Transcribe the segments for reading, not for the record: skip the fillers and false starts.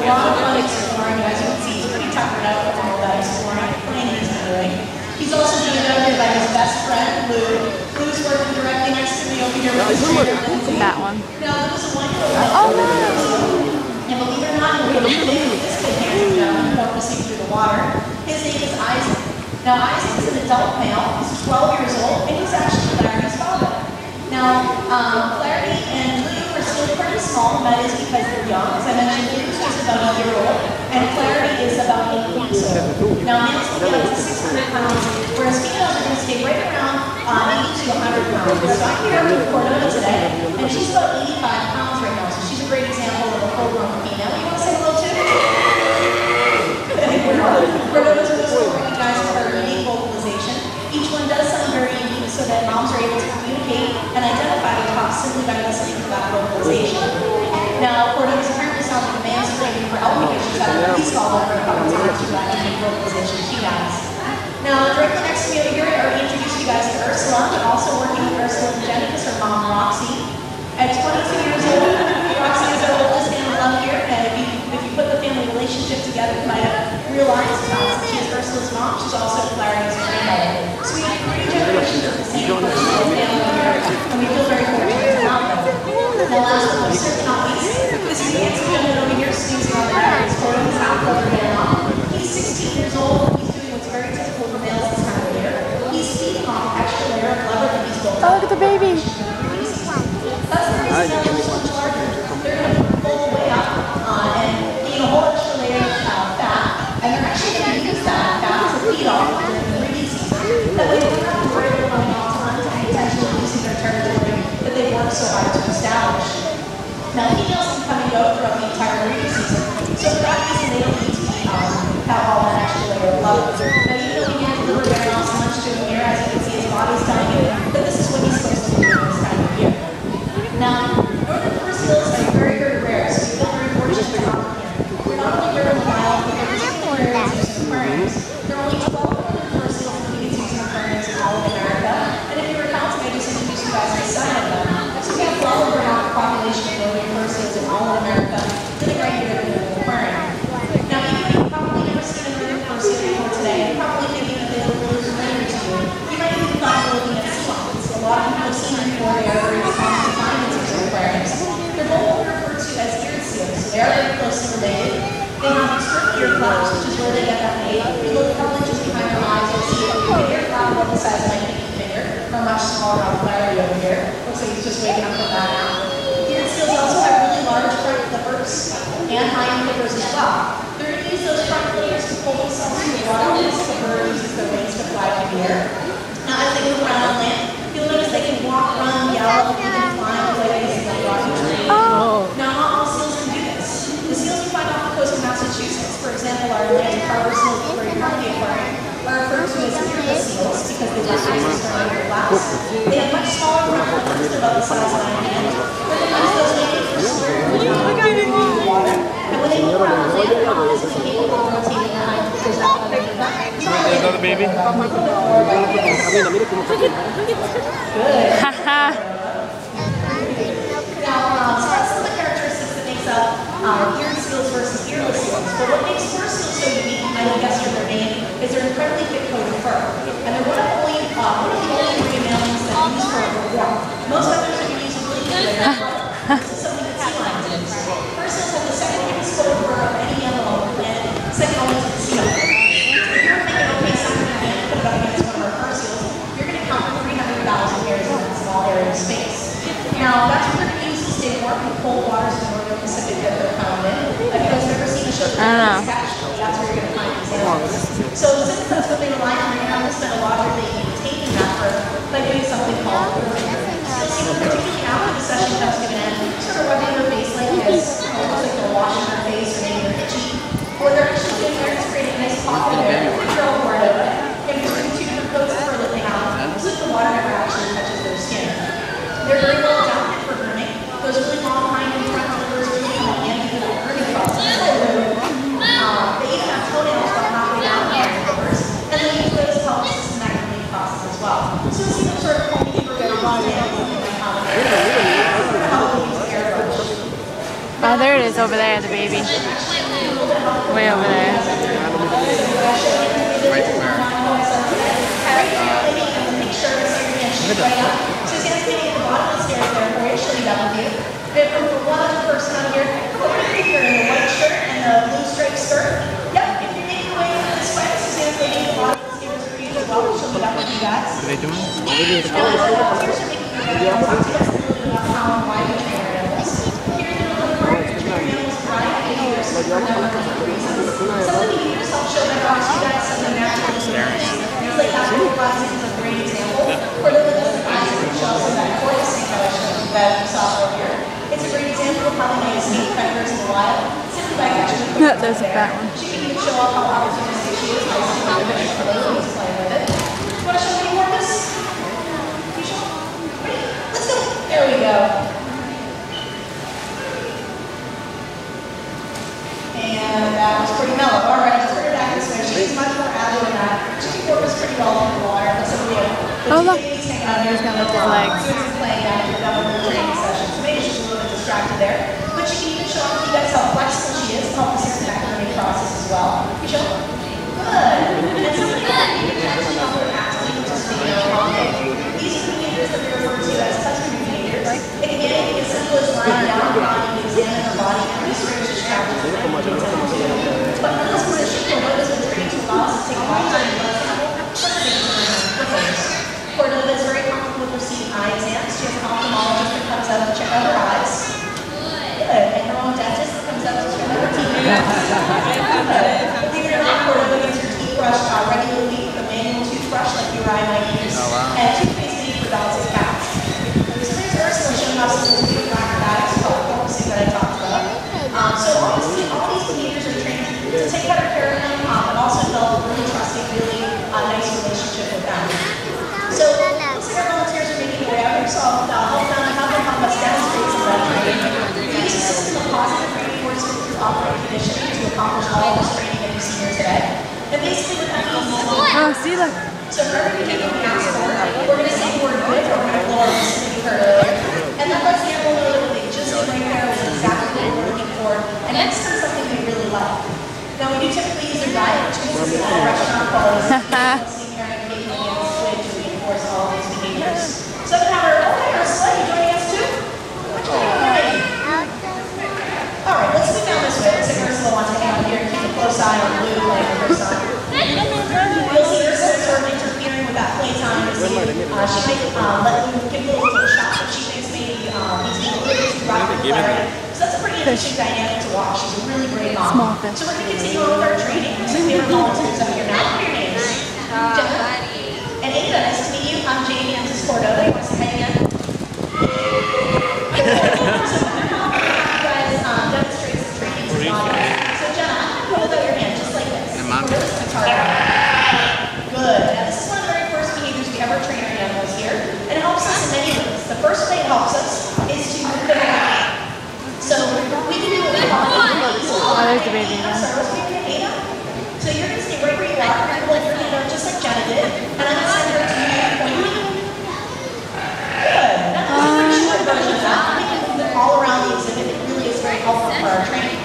lot of fun exploring. As you can see, he's pretty tuckered out from all that exploring and planning he's been doing. He's also joined out here by his best friend, Lou. Lou's working directly next to me over here with his trainer, Lindsay. That one. Now, Lou's a 1-year-old. Oh, nice. And believe it or not, this kid here is porpoising through the water. His name is Isaac. Now, Isaac is an adult male. He's 12 years old, and he's actually Clarity's father. Now, Clarity and Lou are still pretty small, and that is because they're young. As I mentioned, Lou's just about a year old, and Clarity is about 8 weeks old. Now, males can get up to 600 pounds, whereas females are going to stay right around 80 to 100 pounds. So I'm here with Cordova today, and she's about 85 pounds right now, so she's a great example of a full-grown female. You want to say hello to? Cordova's going to work with you guys with her unique vocalization. Each one does sound very unique so that moms are able to communicate and identify the talk simply by listening to that vocalization. Now, Cordova's apparently sounds like a man's screaming for help because she's had a police call over a couple times to that unique vocalization she has. Now, directly next to me over here, I already introduced you guys to Ursula, but also working with Ursula and Jenny is her mom, Roxy. At 22 years old, Roxy is our oldest animal up here, and if you put the family relationship together, you might have realized she is Ursula's mom. She's also Clarity's grandmother. So we have 3 generations of the same family here, and we feel very fortunate to have them. Now, last but certainly not least, this is the handsome gentleman over here sneezing on the ground. He's holding his half-brother male. He's 16 years old. He's doing what's very typical for males this time of year. He's feeding off an extra layer of blubber that he's built up. Oh, look at the baby. That's the reason they're much larger. They're going to pull way up and eat a whole extra layer of fat, and they're actually going to use that fat to feed off during the breeding season. That way they're not worried about going off to hunt and potentially losing their territory that they've worked so hard to establish. Now, females can come and go throughout the entire breeding season, so for that reason they don't need to have all that extra layer of blubber. Now, even though we can't deliver very much to him here, as you can see his body's telling you, but this is what he's supposed to do this time of year. Now, northern fur seals are very, very rare, so we feel very fortunate to have them here. We're not only rare in the wild, but they're particularly rare in aquariums. There are only 12 northern fur seals that we can use in aquariums in all of America, and if you were counting, I just introduced you guys to 7 of them. So we have well over half the population of northern fur seals in all of America living right here in the aquarium. Now, even though you've probably never seen a northern fur seal before today, you're probably thinking that they look really familiar to you. You might even thought you're looking at sea lions. A lot of people have seen them before. They are very common to find in these aquariums. They're both referred to as eared seals, so they are very closely related. They have these strip ear flaps, which is where they get that name. If you look probably just behind their eyes, you'll see an ear flap about the size of my pinky finger, or much smaller on Clarity over here. Looks like he's just waking up from that now. Eared seals also have really large front flippers and hind flippers as well. They're going to use those front flippers to pull themselves through the water as the bird uses their wings to fly through the air. Now, as they move around on land, you'll notice they can walk, run, yell, even climb like this in a rocky tree. Now, not all seals can do this. The seals you find off the coast of Massachusetts, for example, our Atlantic harbor seals where you find the aquarium, are referred to as earless seals because they lack access to their glass. They have much smaller front flippers, about the size of my hand. They're going to use those mainly for swimming in the water. And when they move around on land, they're not physically capable of rotating their hind flippers up and their back. Another baby? Good. Now, so that's some of the characteristics that makes up eared seals versus earless seals. But what makes fur seals so unique, I would guess from their name, is their incredibly thick coat of fur. And they're one of the only marine mammals that use fur for warmth. Most others are going to use a really good layer of fur. This is something that sea lions use. Fur seals have the second thickest coat of fur of any mammal on the planet, second only to the sea lion. If you're thinking, okay, something we can't put it up against one of our fur seals, you're going to count 300,000 hairs in that small area of space. Now, that's what they're going to use to stay warm in cold waters in the Northern Pacific that they're found in. If you guys have ever seen a ship that's attached, that's where you're going to find these areas. So since that's what they rely on, they're going to have to spend a lot of their day maintaining that fur by doing something called grooming. So you'll see them particularly after the session comes to an end, sort of rubbing their face like this. It looks like they're washing their face or maybe they're itchy. What they're actually doing here is creating a nice pocket there. Throw a word over it. And between 2 different coats of fur that they have, so that the water never actually touches their skin. They're very well adapted for grooming. Those really long hind and front flippers really come in handy for that grooming process. They even have toenails about halfway down on their flippers, and they use those to help assist in that grooming process as well. So you'll see them sort of is over there, the baby. Way over there. Right where? So his hand's meeting at the bottom of the stairs there for you. She'll be done with you. We have room for one other person on here. You're in the white shirt and the blue striped skirt. Yep, if you're making your way this way, Suzanne's meeting at the bottom of the stairs for you as well. She'll be done with you guys. What are they doing? And the volunteers are making your way. I'll talk to you guys a little bit about how and why we train our animals. Here's the little part. Train animals variety of behaviors for a number of reasons. Some of the behaviors help show that to you guys some of the natural behaviors. Things like lateral rising is a great example. For the little eyes that show some of that courtesy that you saw earlier. It's a great example of how they may escape predators in the wild. Simply by catching the There's a fat one. She can even show off how opportunistic she is by sticking the fish for those who's playing with it. You want to show me more of this? You show? Ready? Let's go. There we go. And that was pretty mellow. All right, let's bring her back this way. She's much more agile than that. She works pretty well in the water. Let's look at the oh, look. He's going to lift his legs. Playing after the double training session. So maybe she's a little bit distracted there. But she can even show off to you guys how flexible she is to help with this learning process as well. You show? Good. And somebody else, you can actually help with actively participating in our These are the behaviors that we refer to as custom behaviors. It can be anything as simple as lying down, lying, examining her body, and research the strategies that we can do. But for this position, Cordova has been trained to allow us to take a lifetime blood sample. Cordova is very comfortable with receiving eye exams. She has an ophthalmologist that comes out to check out her eyes. Good. And her own dentist that comes out to check out her teeth. Believe it or not, Cordova gets her teeth brushed regularly with a manual toothbrush like you or I might use. Oh, wow. And toothpaste made for dogs and cats. So there's Ursula showing off some of the new acrobatics, color focusing that I talked about. So all these behaviors are trained to take better care of them, but also develop a really trusting, really nice relationship with them. So, looks like our volunteers are making their way out here, so I'll help us demonstrate some of that training. We use a system of positive reinforcement through operating conditioning to accomplish all this training that you see here today. And basically what that means is oh, see, look. so for every behavior we ask for, we're going to say the word good, or we're going to blow our whistle that you heard earlier. And that lets the animal know that what they just did right there was exactly what we're looking for. And next is something they really like. Now we do typically use their diet, which means it's all restaurant quality. All these behaviors. So I'm going to have our Ursula, you joining us too? Alright, let's move down this way. Looks like Ursula wants to hang out here and keep a close eye on Blue playing with her son. You'll see Ursula sort of interfering with that playtime. She might let you give a little shot that she thinks maybe he's being a little too rough with Larry. So that's a pretty interesting dynamic to watch. She's a really great mom. Small fish. So we're going to continue on with our training. Some favorite volunteers up here now. What are your names? Jenna? And Ada, nice to meet you. I'm Jamie, and this is Cordova. You want to say hi again? You guys demonstrate some training to the audience. So Jenna, I'm going to hold out your hand just like this. And Mom. Good. Now this is one of the very first behaviors we ever train our animals here. And it helps us in many ways. The first way it helps us is to move them around. So we can do what we call oh, there's the baby again. So you're going to stay right where you are. You're going to hold your hand out just like Jenna did. And I'm going to send her to you pointing. Good. That's a pretty short version of that. We can move it all around the exhibit. It really is very helpful for our training.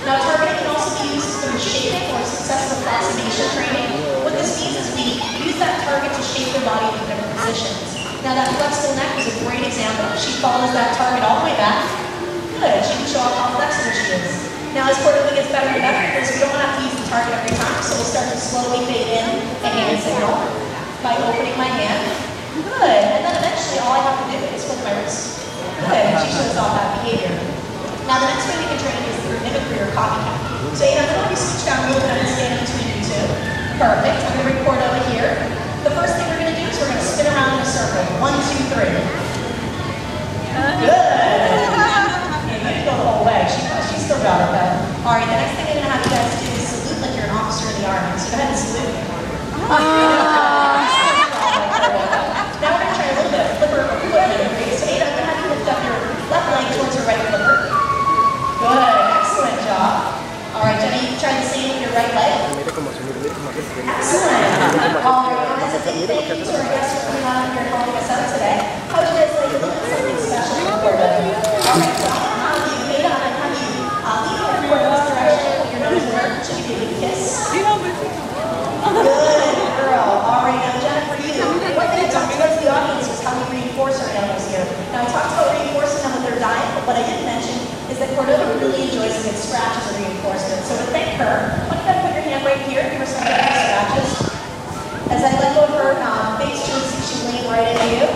Now targeting can also be used through shaping or successive approximation training. What this means is we use that target to shape their body in different positions. Now that flexible neck is a great example. She follows that target all the way back. Good. She can show off how flexible she is. Now as Cordova gets better and better, because we don't have to use the target every time, so we'll start to slowly fade in a hand signal by opening my hand. Good. And then eventually all I have to do is flip my wrist. Good. She shows off that behavior. Now the next way we can train is through mimicry or copycat. So I'm going to have you switch down a little bit and stand between you two. Perfect. I'm going to bring Cordova here. The first thing we're going to do is we're going to spin around in a circle. 1, 2, 3. Good. Go the whole way. She's still got it though. Alright, the next thing I'm going to have you guys do is salute like you're an officer in the Army. So go ahead and salute. Now we're going to try a little bit of flipper or foot mimicry. So Ada, I'm going to have you lift up your left leg towards your right flipper. Good. Excellent job. Alright, Jenny, you can try the same with your right leg. Excellent. Alright, guys, a big thank you to our guests for coming out here and helping us out today. How would you guys like to look at something special for Cordova? Alright, so I'm going to have you, Ada, I'm going to have you some good scratches and reinforcement. So to thank her, why don't you put your hand right here, give her some good scratches. As I let go of her face, you'll see she's leaning right into you.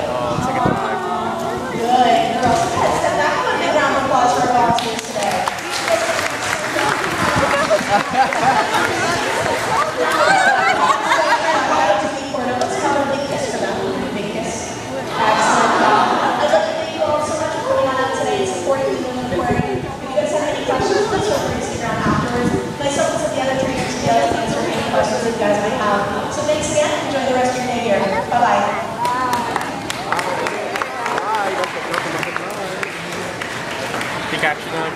Good, girls. Go ahead, step back. Give a big round of applause for our volunteers today. Let's have a big kiss for them. Big kiss. Excellent job. I'd like to thank you all so much for coming on out today and supporting the aquarium. If you guys have any questions, please feel free to stick around afterwards. Myself and some of the other trainers will be able to answer any questions that you guys might have. So thanks again. Enjoy the rest of your day here. Bye-bye. Take action on